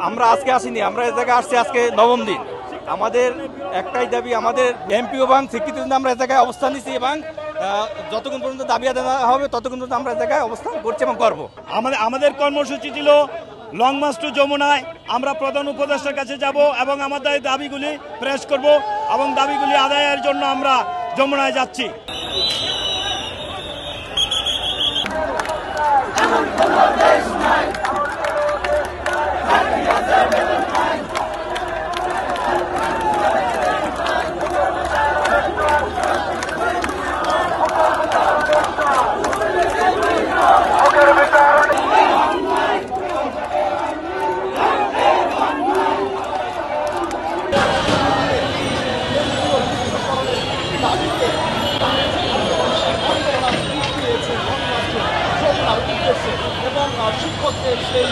আমরা আজকে আসিনি, আমরা এই জায়গায় আসছি আজকে নবম দিন। আমাদের একটাই দাবি, আমাদের এমপি এবং স্বীকৃতি জন্য আমরা এই জায়গায় অবস্থান নিচ্ছি এবং যতক্ষণ পর্যন্ত দাবি আদায় না হবে ততক্ষণ পর্যন্ত আমরা এই জায়গায় অবস্থান করছি এবং করবো। আমাদের কর্মসূচি ছিল লং মার্চ টু যমুনায়। আমরা প্রধান উপদেষ্টার কাছে যাব এবং আমাদের দাবিগুলি প্রেস করব এবং দাবিগুলি আদায়ের জন্য আমরা যমুনায় যাচ্ছি। এবং শিক্ষকদের সেই